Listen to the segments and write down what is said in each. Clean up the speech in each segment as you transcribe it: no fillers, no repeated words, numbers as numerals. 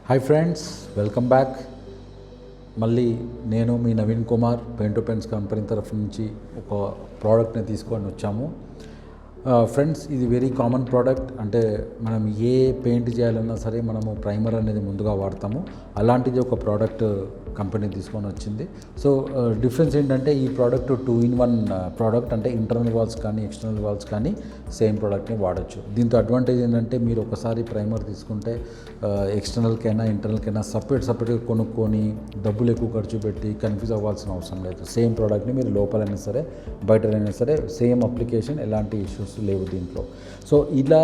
Hi friends, welcome back. మళ్ళీ నేను మీ Naveen Kumar paint to paints company తరఫు నుంచి ఒక ప్రోడక్ట్ని తీసుకొని వచ్చాము. ఫ్రెండ్స్, ఇది వెరీ కామన్ ప్రోడక్ట్. అంటే మనం ఏ పెయింట్ చేయాలన్నా సరే మనము ప్రైమర్ అనేది ముందుగా వాడతాము. అలాంటిది ఒక ప్రోడక్ట్ కంపెనీ తీసుకొని వచ్చింది. సో డిఫరెన్స్ ఏంటంటే ఈ ప్రోడక్ట్ 2-in-1 ప్రోడక్ట్. అంటే ఇంటర్నల్ వాల్స్ కానీ ఎక్స్టర్నల్ వాల్స్ కానీ సేమ్ ప్రోడక్ట్ని వాడచ్చు. దీంతో అడ్వాంటేజ్ ఏంటంటే మీరు ఒకసారి ప్రైమర్ తీసుకుంటే ఎక్స్టర్నల్కైనా ఇంటర్నల్కైనా సపరేట్గా కొనుక్కొని డబ్బులు ఎక్కువ ఖర్చు పెట్టి కన్ఫ్యూజ్ అవ్వాల్సిన అవసరం లేదు. సేమ్ ప్రోడక్ట్ని మీరు లోపలైనా సరే బయటైనా సరే సేమ్ అప్లికేషన్, ఎలాంటి ఇష్యూస్ లేవు దీంట్లో. సో ఇలా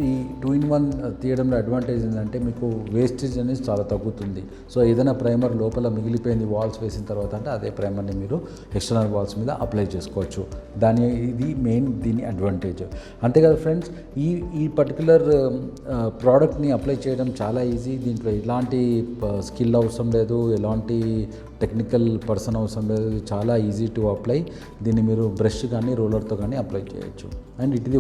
ఈ 2-in-1 తీయడంలో అడ్వాంటేజ్ ఏంటంటే మీకు వేస్టేజ్ అనేది చాలా తగ్గుతుంది. సో ఏదైనా ప్రైమర్ లోపల మిగిలిపోయింది వాల్స్ వేసిన తర్వాత అంటే అదే ప్రైమర్ని మీరు ఎక్స్టర్నల్ వాల్స్ మీద అప్లై చేసుకోవచ్చు. ఇది మెయిన్ దీని అడ్వాంటేజ్. అంతేకాదు ఫ్రెండ్స్, ఈ పర్టికులర్ ప్రోడక్ట్ని అప్లై చేయడం చాలా ఈజీ. దీంట్లో ఎలాంటి స్కిల్ అవసరం లేదు, ఎలాంటి టెక్నికల్ పర్సన్ అవసరం లేదు. ఇది చాలా ఈజీ టు అప్లై. దీన్ని మీరు బ్రష్ కానీ రోలర్తో కానీ అప్లై చేయొచ్చు. అండ్ ఇది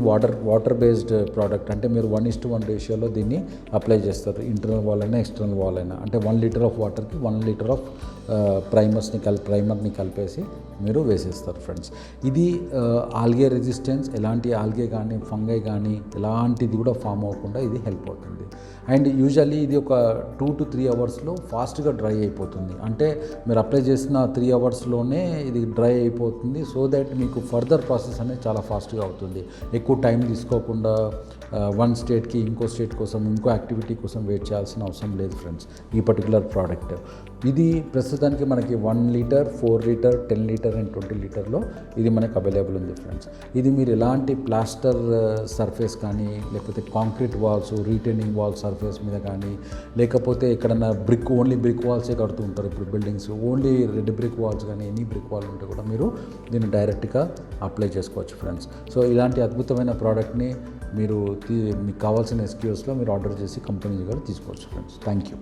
వాటర్ బేస్డ్ ప్రోడక్ట్. అంటే మీరు 1:1 రేషియోలో దీన్ని అప్లై చేస్తారు. ఇంటర్నల్ వాల్ అయినా ఎక్స్టర్నల్ వాల్ అయినా. అంటే 1 లీటర్ ఆఫ్ వాటర్కి 1 లీటర్ ఆఫ్ ప్రైమర్ని కలిపేసి మీరు వేసేస్తారు ఫ్రెండ్స్. ఇది ఆల్గే రెసిస్టెన్స్, ఎలాంటి ఆల్గే కానీ ఫంగై కానీ ఎలాంటిది కూడా ఫామ్ అవ్వకుండా ఇది హెల్ప్ అవుతుంది. అండ్ యూజువల్లీ ఇది ఒక 2 to 3 అవర్స్లో ఫాస్ట్గా డ్రై అయిపోతుంది. అంటే మీరు అప్లై చేసిన 3 అవర్స్లోనే ఇది డ్రై అయిపోతుంది. సో దట్ మీకు ఫర్దర్ ప్రాసెస్ అనేది చాలా ఫాస్ట్గా అవుతుంది. ఎక్కువ టైం తీసుకోకుండా వన్ స్టేట్కి ఇంకో స్టేట్ కోసం ఇంకో యాక్టివిటీ కోసం వెయిట్ చేయాల్సిన అవసరం లేదు ఫ్రెండ్స్. ఈ పర్టికులర్ ప్రోడక్ట్ ఇది ప్రస్తుతానికి మనకి 1 లీటర్, 4 లీటర్, 10 లీటర్ అండ్ 20 లీటర్లో ఇది మనకు అవైలబుల్ ఉంది ఫ్రెండ్స్. ఇది మీరు ఎలాంటి ప్లాస్టర్ సర్ఫేస్ కానీ లేకపోతే concrete walls, retaining wall surface మీద కానీ లేకపోతే ఎక్కడన్నా ఓన్లీ బ్రిక్ వాల్సే కడుతూ ఉంటారు ఇప్పుడు buildings. Only red brick walls కానీ ఎనీ బ్రిక్ వాల్ ఉంటే కూడా మీరు దీన్ని డైరెక్ట్గా అప్లై చేసుకోవచ్చు ఫ్రెండ్స్. సో ఇలాంటి అద్భుతమైన ప్రోడక్ట్ని మీకు కావాల్సిన SKUsలో మీరు ఆర్డర్ చేసి కంపెనీ దగ్గర తీసుకోవచ్చు ఫ్రెండ్స్. Thank you.